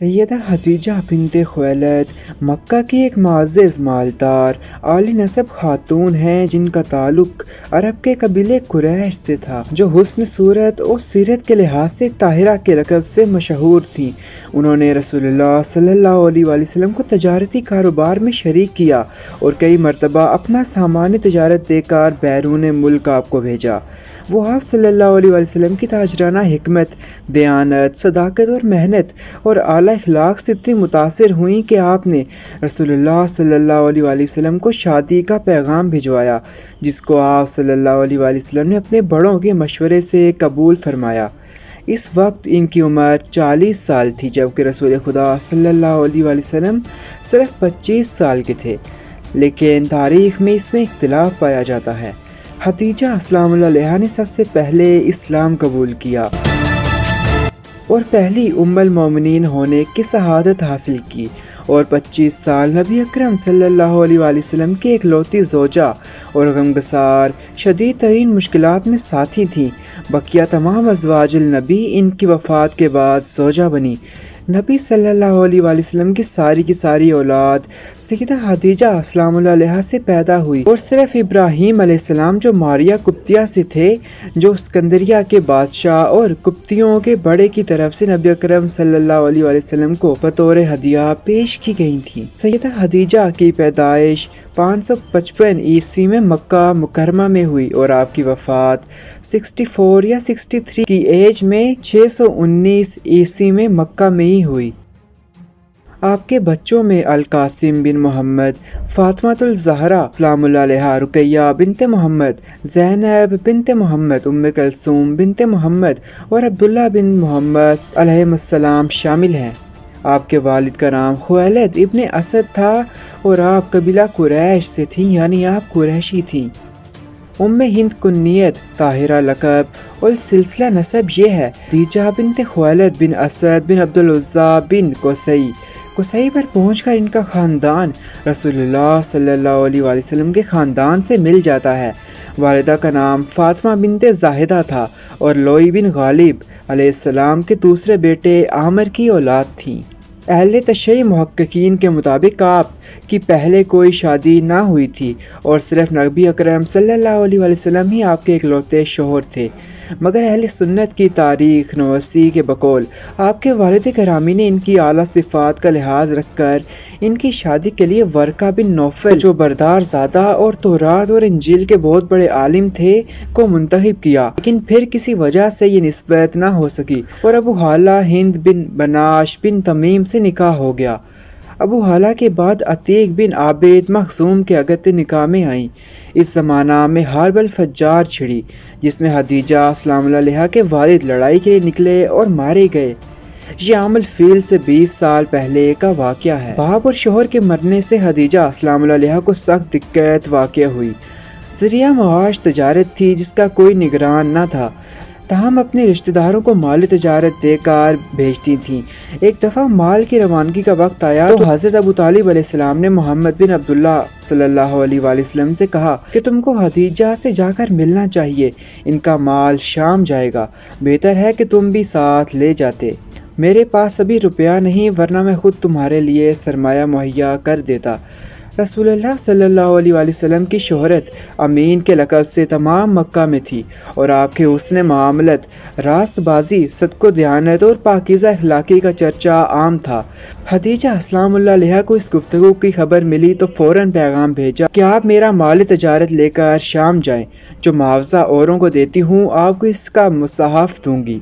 سیدہ خدیجہ بنت خویلد مکہ کی ایک معزز مالدار عالی نسب خاتون ہیں جن کا تعلق عرب کے قبیلے قریش سے تھا، جو حسن صورت اور سیرت کے لحاظ سے طاہرہ کے لقب سے مشہور تھیں۔ انہوں نے رسول اللہ صلی اللہ علیہ وسلم کو تجارتی کاروبار میں شریک کیا اور کئی مرتبہ اپنا سامان تجارت دے کر بیرون ملک آپ کو بھیجا۔ وہ آپ صلی اللہ علیہ وسلم کی تاجرانہ حکمت، دیانت، صداقت اور محنت اور اعلیٰ اخلاق سے اتنی متاثر ہوئیں کہ آپ نے رسول اللہ صلی اللہ علیہ وسلم کو شادی کا پیغام بھجوایا، جس کو آپ صلی اللہ علیہ وسلم نے اپنے بڑوں کے مشورے سے قبول فرمایا۔ اس وقت ان کی عمر 40 سال تھی، جبکہ رسول خدا صلی اللہ علیہ وسلم صرف 25 سال کے تھے، لیکن تاریخ میں اس میں اختلاف پایا جاتا ہے۔ خدیجہ سلام اللہ علیہا نے سب سے پہلے اسلام قبول کیا اور پہلی ام المومنین ہونے کی شہادت حاصل کی، اور 25 سال نبی اکرم صلی اللہ علیہ وسلم کی اکلوتی زوجہ اور غمگسار شدید ترین مشکلات میں ساتھی تھیں۔ بقیہ تمام ازواج النبی ان کی وفات کے بعد زوجہ بنی۔ نبی صلی اللہ علیہ وسلم کی ساری اولاد سیدہ خدیجہ سلام اللہ علیہا سے پیدا ہوئی، اور صرف ابراہیم علیہ السلام جو ماریہ قبطیہ سے تھے، جو اسکندریہ کے بادشاہ اور قبطیوں کے بڑے کی طرف سے نبی اکرم صلی اللہ علیہ وسلم کو بطور ہدیہ پیش کی گئی تھیں۔ سیدہ خدیجہ کی پیدائش 555 عیسوی میں مکہ مکرمہ میں ہوئی، اور آپ کی وفات 64 یا 63 کی ایج میں 619 عیسوی میں مکہ میں ہی ہوئی۔ آپ کے بچوں میں القاسم بن محمد، فاطمہ الزہرا سلام اللہ علیہا، رقیہ بنت محمد، زینب بنت محمد، ام کلثوم بنت محمد اور عبداللہ بن محمد علیہ السلام شامل ہیں۔ آپ کے والد کا نام خویلد ابن اسد تھا اور آپ قبیلہ قریش سے تھیں، یعنی آپ قریشی تھیں۔ ام ہند کنیت، طاہرہ لقب اور سلسلہ نسب یہ ہے۔ خدیجہ بنت خویلد بن اسد بن عبدالعزیٰ بن قصی پر پہنچ کر ان کا خاندان رسول اللہ صلی اللہ علیہ وسلم کے خاندان سے مل جاتا ہے۔ والدہ کا نام فاطمہ بنت زاہدہ تھا اور لوئی بن غالب علیہ السلام کے دوسرے بیٹے عامر کی اولاد تھیں۔ اہل تشیع محققین کے مطابق آپ کی پہلے کوئی شادی نہ ہوئی تھی، اور صرف نبی اکرم صلی اللہ علیہ وسلم ہی آپ کے اکلوتے شوہر تھے، مگر اہل سنت کی تاریخ نویسی کے بقول آپ کے والد گرامی نے ان کی اعلیٰ صفات کا لحاظ رکھ کر ان کی شادی کے لیے ورقہ بن نوفل، جو بردار زادہ اور تورات اور انجیل کے بہت بڑے عالم تھے، کو منتخب کیا، لیکن پھر کسی وجہ سے یہ نسبت نہ ہو سکی اور ابو حالہ ہند بن بناش بن تمیم سے نکاح ہو گیا۔ ابو حالہ کے بعد عتیق بن عابد مخزوم کے اگتے نکاح میں آئیں۔ اس زمانہ میں حرب الفجار چھڑی، جس میں خدیجہ سلام اللہ علیہا کے والد لڑائی کے لیے نکلے اور مارے گئے۔ یہ عام الفیل سے 20 سال پہلے کا واقعہ ہے۔ باپ اور شوہر کے مرنے سے خدیجہ سلام اللہ علیہا کو سخت دقت واقع ہوئی۔ ذریعہ معاش تجارت تھی جس کا کوئی نگران نہ تھا، تاہم اپنے رشتہ داروں کو مال تجارت دے کر بھیجتی تھیں۔ ایک دفعہ مال کی روانگی کا وقت آیا تو حضرت ابو طالب علیہ السلام نے محمد بن عبداللہ صلی اللہ علیہ وسلم سے کہا کہ تم کو خدیجہ سے جا کر ملنا چاہیے، ان کا مال شام جائے گا، بہتر ہے کہ تم بھی ساتھ لے جاتے۔ میرے پاس ابھی روپیہ نہیں، ورنہ میں خود تمہارے لیے سرمایہ مہیا کر دیتا۔ رسول اللہ صلی اللہ علیہ وسلم کی شہرت امین کے لقب سے تمام مکہ میں تھی، اور آپ کے حسن معاملت، راست بازی، صدق و دیانت اور پاکیزہ اخلاقی کا چرچا عام تھا۔ خدیجہ سلام اللہ علیہا کو اس گفتگو کی خبر ملی تو فوراً پیغام بھیجا کہ آپ میرا مال تجارت لے کر شام جائیں، جو معاوضہ اوروں کو دیتی ہوں آپ کو اس کا مصحف دوں گی۔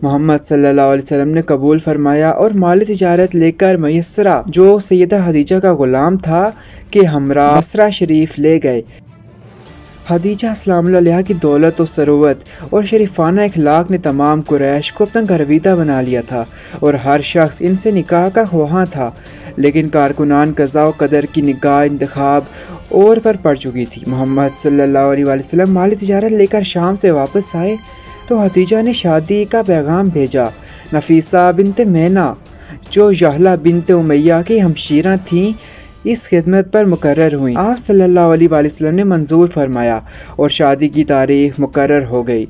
محمد صلی اللہ علیہ وسلم نے قبول فرمایا اور مال تجارت لے کر میسرہ، جو سیدہ خدیجہ کا غلام تھا، کہ ہمراہ بصرہ شریف لے گئے۔ خدیجہ سلام اللہ علیہا کی دولت و ثروت اور شریفانہ اخلاق نے تمام قریش کو اپنا گرویدہ بنا لیا تھا، اور ہر شخص ان سے نکاح کا خواہاں تھا، لیکن کارکنان قضاء و قدر کی نگاہ انتخاب اور پر پڑ چکی تھی۔ محمد صلی اللہ علیہ وسلم مال تجارت لے کر شام سے واپس آئے تو خدیجہ نے شادی کا پیغام بھیجا۔ نفیسہ بنت مینا، جو یحییٰ بنت امیہ کی ہمشیرہ تھیں، اس خدمت پر مقرر ہوئیں۔ آپ صلی اللہ علیہ وسلم نے منظور فرمایا اور شادی کی تاریخ مقرر ہو گئی۔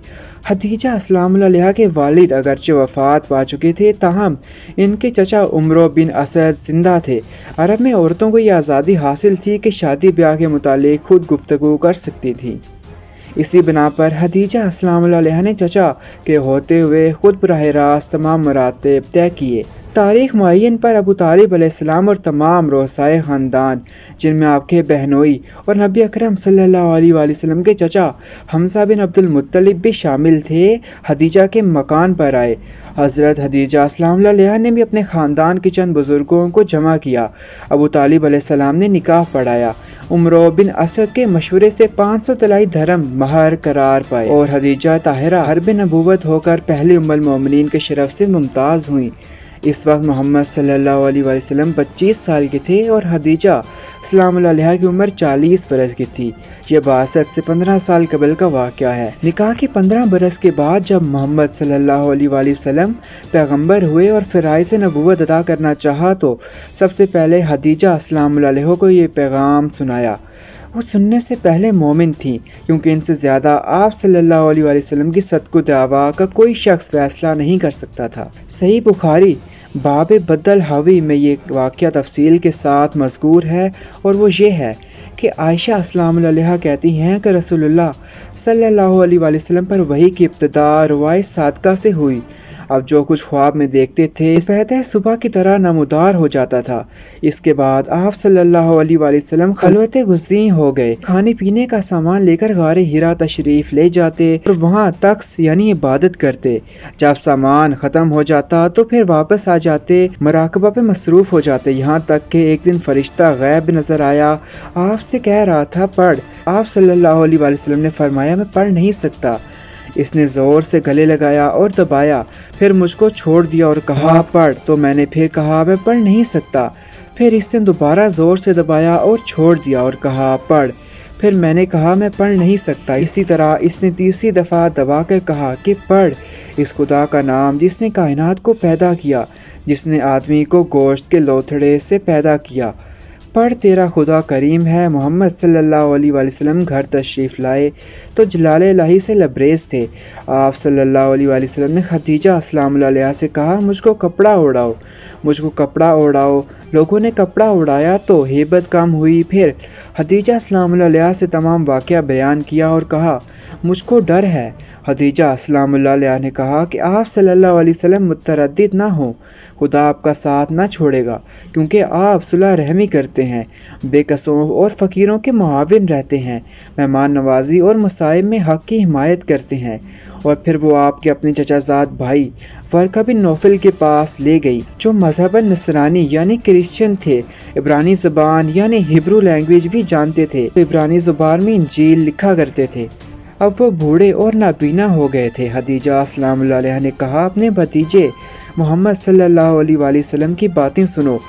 खदीजा अस्सलाम अलैहा के वालिद अगरचे वफात पा चुके थे, ताहम इनके चचा उमरो बिन असद जिंदा थे। अरब में औरतों को यह आज़ादी हासिल थी कि शादी ब्याह के मुतालिक खुद गुफ्तगू कर सकती थी। इसी बिना पर खदीजा अस्सलाम अलैहा ने चचा के होते हुए खुद बराह रास्त तमाम मरातब तय किए। तारीख मुअय्यन पर अबू तालिब अलैहिस्सलाम और तमाम रोसाए ख़ानदान, जिनमें आपके बहनोई और नबी अकरम सल्लल्लाहु अलैहि वसल्लम के चचा हमज़ा बिन अब्दुल मुत्तलिब भी शामिल थे, खदीजा के मकान पर आए। हज़रत खदीजा अस्सलाम अलैहा ने भी अपने ख़ानदान के चंद बुज़ुर्गों को जमा किया। अबू तालिब अलैहिस्सलाम ने निकाह पढ़ाया। उमरो बिन असद के मशवरे से 500 तलाई धर्म महर करार पाए और खदीजा ताहिरा हर्ब नबूवत होकर पहली उम्मुल मोमिनीन के शरफ से मुमताज़ हुई। इस वक्त मोहम्मद सल्लल्लाहु अलैहि वसल्लम 25 साल के थे और खदीजा अस्सलाम अलैहा की उम्र 40 बरस की थी। यह बासत से 15 साल कबल का वाक़या है। निकाह के 15 बरस के बाद जब मोहम्मद सल्लल्लाहु अलैहि वसल्लम पैगंबर हुए और फ़राइज़ नबूवत अदा करना चाहा तो सबसे पहले खदीजा अस्सलाम अलैहा को ये पैगाम सुनाया। वो सुनने से पहले मोमिन थी, क्योंकि इनसे ज़्यादा आप सल्लल्लाहु अलैहि वसल्लम की सदक़ो दावा का कोई शख्स फैसला नहीं कर सकता था। सही बुखारी बाब बदल हवी में ये वाक़या तफसील के साथ मज़कूर है, और वो ये है कि आयशा अस्सलाम अलैहा कहती हैं कि रसूलुल्लाह सल्लल्लाहु अलैहि वसल्लम पर वही की इब्तिदा रवाए सादका से हुई। अब जो कुछ ख्वाब में देखते थे कहते सुबह की तरह नमूदार हो जाता था। इसके बाद आप सल्लल्लाहु अलैहि वसल्लम खलवत गुज़ी हो गए। खाने पीने का सामान लेकर गारे हिरा तशरीफ ले जाते और वहाँ तक्स यानी इबादत करते। जब सामान ख़त्म हो जाता तो फिर वापस आ जाते, मराकबा पे मसरूफ़ हो जाते। यहाँ तक कि एक दिन फरिश्ता गैब नजर आया, आपसे कह रहा था पढ़। आप सल्लल्लाहु अलैहि वसल्लम ने फरमाया मैं पढ़ नहीं सकता। इसने ज़ोर से गले लगाया और दबाया, फिर मुझको छोड़ दिया और कहा पढ़। तो मैंने फिर कहा मैं पढ़ नहीं सकता। फिर इसने दोबारा ज़ोर से दबाया और छोड़ दिया और कहा पढ़। फिर मैंने कहा मैं पढ़ नहीं सकता। इसी तरह इसने तीसरी दफ़ा दबाकर कहा कि पढ़ इस खुदा का नाम जिसने कायनात को पैदा किया, जिसने आदमी को गोश्त के लोथड़े से पैदा किया। पढ़ तेरा खुदा करीम है। मोहम्मद सल्लल्लाहु अलैहि वसल्लम घर तशरीफ़ लाए तो जलाल इलाही से लबरेज थे। आप सल्लल्लाहु अलैहि वसल्लम ने खदीजा अस्सलाम अलैहा से कहा मुझको कपड़ा ओढ़ाओ, मुझको कपड़ा ओढ़ाओ। लोगों ने कपड़ा उड़ाया तो हेबत कम हुई। फिर खदीजा अस्सलाम अलैहा से तमाम वाक़या बयान किया और कहा मुझको डर है। खदीजा अस्सलाम अलैहा ने कहा कि आप सल्लल्लाहु अलैहि वसल्लम मुतरद्दिद ना हो, खुदा आपका साथ ना छोड़ेगा, क्योंकि आप सुलह रहमी करते हैं, बेकसों और फ़कीरों के मुआविन रहते हैं, मेहमान नवाजी और मसाइब में हक़ की हिमायत करते हैं। और फिर वो आपके अपने चचाज़ाद भाई वर्का बिन नौफल के पास ले गई, जो मज़हबन नसरानी यानी क्रिश्चियन थे, इब्रानी ज़बान यानी हिब्रू लैंग्वेज भी जानते थे, इब्रानी ज़ुबान में इंजील लिखा करते थे। अब वो बूढ़े और नाबीना हो गए थे। खदीजा अस्सलाम अलैहा ने कहा अपने भतीजे मोहम्मद सल्लल्लाहु अलैहि वसल्लम की बातें सुनो।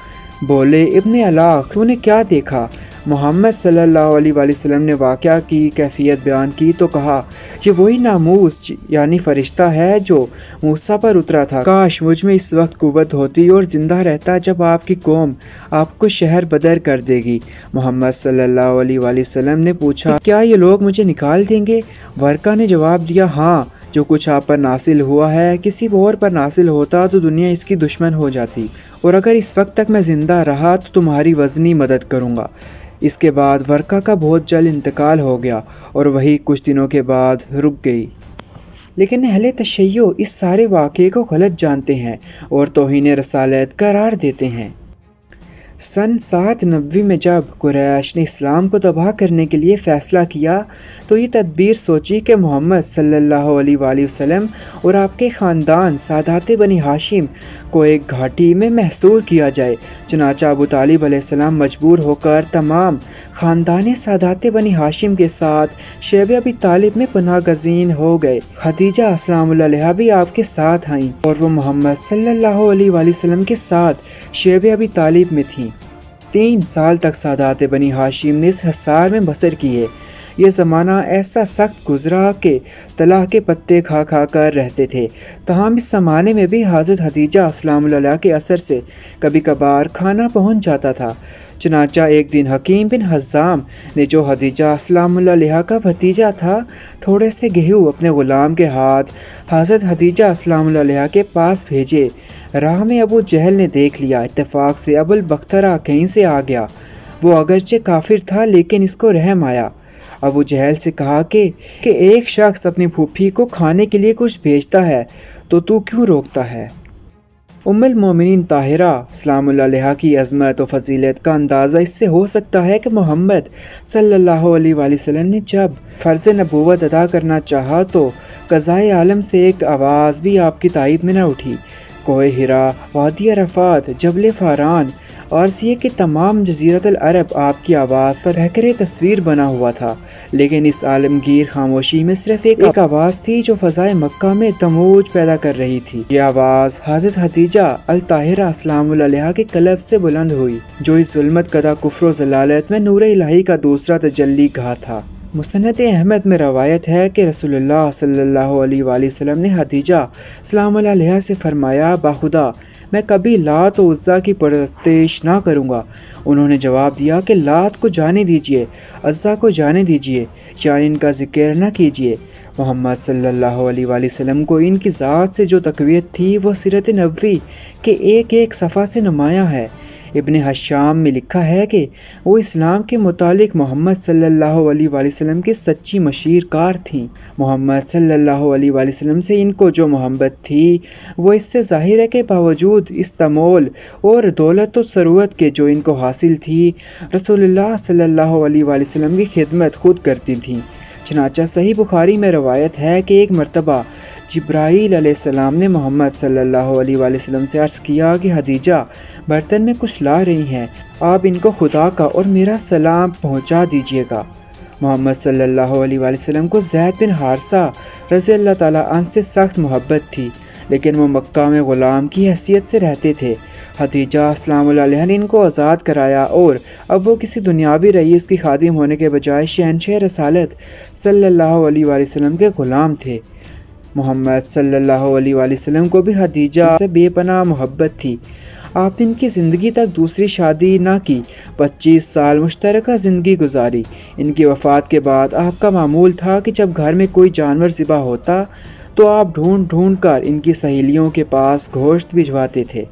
बोले इब्ने अलाक तूने क्या देखा? मोहम्मद सल्लल्लाहु अलैहि वसल्लम ने वाक़या की कैफियत बयान की तो कहा ये वही नामूस यानी फरिश्ता है जो मूसा पर उतरा था। काश मुझ में इस वक्त कुव्वत होती और जिंदा रहता जब आपकी कौम आपको शहर बदर कर देगी। मोहम्मद सल्लल्लाहु अलैहि वसल्लम ने पूछा क्या ये लोग मुझे निकाल देंगे? वर्का ने जवाब दिया हाँ, जो कुछ आप पर नासिल हुआ है किसी और पर नासिल होता तो दुनिया इसकी दुश्मन हो जाती, और अगर इस वक्त तक मैं जिंदा रहा तो तुम्हारी वज़नी मदद करूँगा। इसके बाद वर्का का बहुत जल्द इंतकाल हो गया और वही कुछ दिनों के बाद रुक गई। लेकिन अहले तशय्यो इस सारे वाक़े को गलत जानते हैं और तौहीन रसालत करार देते हैं। सन 790 में जब कुरैश ने इस्लाम को तबाह करने के लिए फ़ैसला किया तो ये तदबीर सोची कि मोहम्मद सल्लल्लाहु अलैहि वसल्लम और आपके ख़ानदान सादात बनी हाशिम को एक घाटी में महसूर किया जाए। चुनांचे अबू तालिब अलैहिस्सलाम मजबूर होकर तमाम ख़ानदान सादात बनी हाशिम के साथ शैब अबी तालिब में पनाह गज़ीन हो गए। खदीजा अस्सलाम अलैहा भी आपके साथ आईं और वो मोहम्मद सल्लल्लाहु अलैहि वसल्लम के साथ शैब अबी तालिब में थीं। 3 साल तक सादात बनी हाशिम ने इस हिसार में बसर किए। ये ज़माना ऐसा सख्त गुजरा कि तलाह के पत्ते खा खा कर रहते थे। तमाम इस ज़माने में भी हज़रत खदीजा अस्सलाम अलैहा के असर से कभी कभार खाना पहुँच जाता था। चनाचा एक दिन हकीम बिन हज़ाम ने, जो खदीजा सलाम अलैहा का भतीजा था, थोड़े से गेहूँ अपने गुलाम के हाथ हज़रत खदीजा सलाम अलैहा के पास भेजे। राह में अबू जहल ने देख लिया। इत्तेफाक से अबुल बख्तरा कहीं से आ गया। वो अगरचे काफिर था लेकिन इसको रहम आया। अबू जहल से कहा कि एक शख्स अपनी फूफी को खाने के लिए कुछ भेजता है तो तू क्यों रोकता है। उम्मुल मोमिनीन ताहिरा सलाम अलैहा की अज़मत और फजीलत का अंदाज़ा इससे हो सकता है कि मोहम्मद सल्लल्लाहु अलैहि वसल्लम ने जब फ़र्ज़ नबूवत अदा करना चाहा तो क़ज़ाए आलम से एक आवाज़ भी आपकी तायद में न उठी। कोहे हिरा, वादी अरफात, जबल फ़ारान और सिए के तमाम जज़ीरतुल अरब आपकी आवाज़ पर रहकर तस्वीर बना हुआ था, लेकिन इस आलमगीर खामोशी में सिर्फ एक आवाज़ थी जो फ़ज़ाए मक्का में तमूज पैदा कर रही थी। ये आवाज़ हज़रत खदीजा अल ताहिरा सलाम अलैहा के कल्ब से बुलंद हुई, जो इस ज़ुल्मत कदा कुफ्र व ज़लालत में नूर इलाही का दूसरा तजल्ली गाह था। मुसन्नद अहमद में रवायत है कि रसूलुल्लाह सल्लल्लाहु अलैहि वसल्लम ने खदीजा सलाम अलैहा से फरमाया, बाखुदा मैं कभी लात और उज़्ज़ा की परस्तिश ना करूँगा। उन्होंने जवाब दिया कि लात को जाने दीजिए, उज़्ज़ा को जाने दीजिए, यानी इनका जिक्र न कीजिए। मोहम्मद सल्लल्लाहु अलैहि वसल्लम को इनकी ज़ात से जो तक़वियत थी वो सीरत नबवी के एक एक सफ़ा से नुमायाँ है। इब्न हशाम में लिखा है कि वो इस्लाम के मुतालिक मोहम्मद सल्लल्लाहु अलैहि वसल्लम की सच्ची मशीरकार थीं। मोहम्मद सल्लल्लाहु अलैहि वसल्लम से इनको जो मोहब्बत थी वो इससे ज़ाहिर है कि बावजूद इस तमोल और दौलत और सरूअत के जो इनको हासिल थी, रसूलुल्लाह सल्लल्लाहु अलैहि वसल्लम की खिदमत खुद करती थीं। चनाचा सही बुखारी में रवायत है कि एक मरतबा जिब्राईल अलैहिस्सलाम ने मोहम्मद सल्लल्लाहु अलैहि वसल्लम से अर्ज़ किया कि खदीजा बर्तन में कुछ ला रही हैं, आप इनको खुदा का और मेरा सलाम पहुंचा दीजिएगा। मोहम्मद सल्लल्लाहु अलैहि वसल्लम को ज़ैद बिन हारिसा रज़ी अल्लाह ताला अन्हु से सख्त मोहब्बत थी, लेकिन वो मक्का में ग़ुलाम की हैसियत से रहते थे। खदीजा सलाम अलैहा ने इनको आज़ाद कराया और अब वो किसी दुनियावी रईस की खादिम होने के बजाय शहंशाह रसालत सल्लल्लाहु अलैहि वसल्लम के ग़ुलाम थे। मोहम्मद सल्लल्लाहु अलैहि वसल्लम को भी खदीजा से बेपनाह मोहब्बत थी। आपने इनकी ज़िंदगी तक दूसरी शादी ना की, 25 साल मुश्तरका ज़िंदगी गुजारी। इनकी वफ़ात के बाद आपका मामूल था कि जब घर में कोई जानवर ज़िबा होता तो आप ढूंढ ढूंढ कर इनकी सहेलियों के पास गोश्त भिजवाते थे।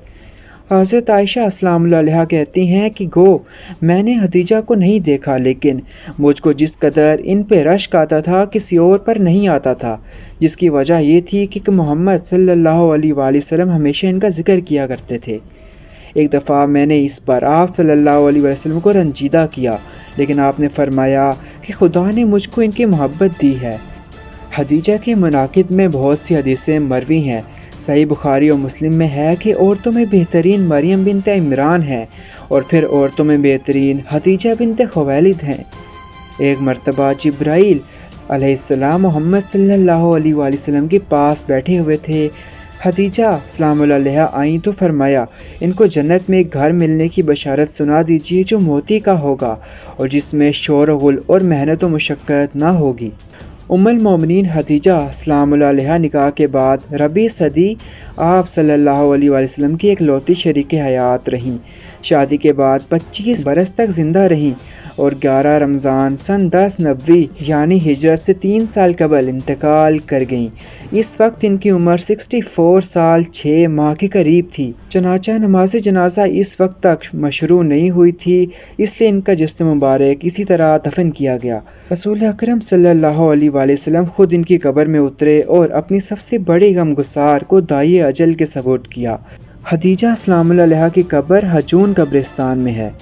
हज़रत आयशा अस्सलाम अलैहा कहती हैं कि गो मैंने खदीजा को नहीं देखा, लेकिन मुझको जिस कदर इन पे रश्क आता था किसी और पर नहीं आता था, जिसकी वजह ये थी कि मोहम्मद सल्लल्लाहु अलैहि वसल्लम हमेशा इनका जिक्र किया करते थे। एक दफ़ा मैंने इस पर आप सल्लल्लाहु अलैहि वसल्लम को रंजीदा किया, लेकिन आपने फरमाया कि खुदा ने मुझको इनकी मोहब्बत दी है। खदीजा के मुनाकिब में बहुत सी हदीसें मरवी हैं। सही बुखारी और मुस्लिम में है कि औरतों में बेहतरीन मरियम बिनत इमरान है और फिर औरतों में बेहतरीन खदीजा बिनत खुवैलिद हैं। एक मरतबा जिब्राईल अलैहिस्सलाम मोहम्मद सल्लल्लाहु अलैहि वसल्लम के पास बैठे हुए थे। खदीजा सलाम अलैहा आई तो फरमाया, इनको जन्नत में एक घर मिलने की बशारत सुना दीजिए जो मोती का होगा और जिसमें शोर गुल और मेहनत व मुशक्क़त ना होगी। उम्मुल मोमिनीन खदीजा सलाम अलैहा निकाह के बाद रबी सदी आप सल्लल्लाहु अलैहि वसल्लम की एक लौती शरीक हयात रहीं। शादी के बाद 25 बरस तक जिंदा रहीं और 11 रमज़ान सन 10 नबवी यानी हिजरत से 3 साल कबल इंतकाल कर गईं। इस वक्त इनकी उम्र 64 साल 6 माह के करीब थी। चनाचा नमाज जनाजा इस वक्त तक मशरू नहीं हुई थी, इसलिए इनका जिस्म मुबारक इसी तरह दफन किया गया। रसूल अकरम सल्लल्लाहु अलैहि वसल्लम खुद इनकी कब्र में उतरे और अपनी सबसे बड़ी गमगुसार को दाई अजल के सबूत किया। खदीजा सलाम अलैहा की कब्र हजून कब्रिस्तान में है।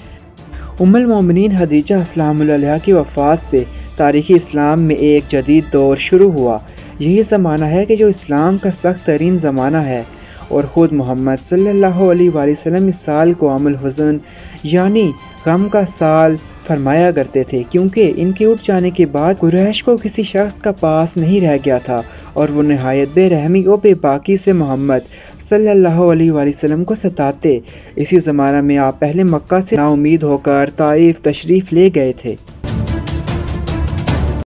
उम्मुल मोमिनीन खदीजा सलाम अलैहा की वफ़ात से तारीख़ इस्लाम में एक जदीद दौर शुरू हुआ। यही ज़माना है कि जो इस्लाम का सख्त तरीन ज़माना है और ख़ुद मोहम्मद सल्लल्लाहु अलैहि वसल्लम इस साल को आमुल हुज़्न यानी गम का साल फरमाया करते थे, क्योंकि इनके उठ जाने के बाद कुरैश को किसी शख्स का पास नहीं रह गया था और वो नहायत बेरहमी और बेबाकी से मोहम्मद सल्लल्लाहु अलैहि वसल्लम को सताते। इसी ज़माना में आप पहले मक्का से नाउमीद होकर ताइफ तशरीफ़ ले गए थे।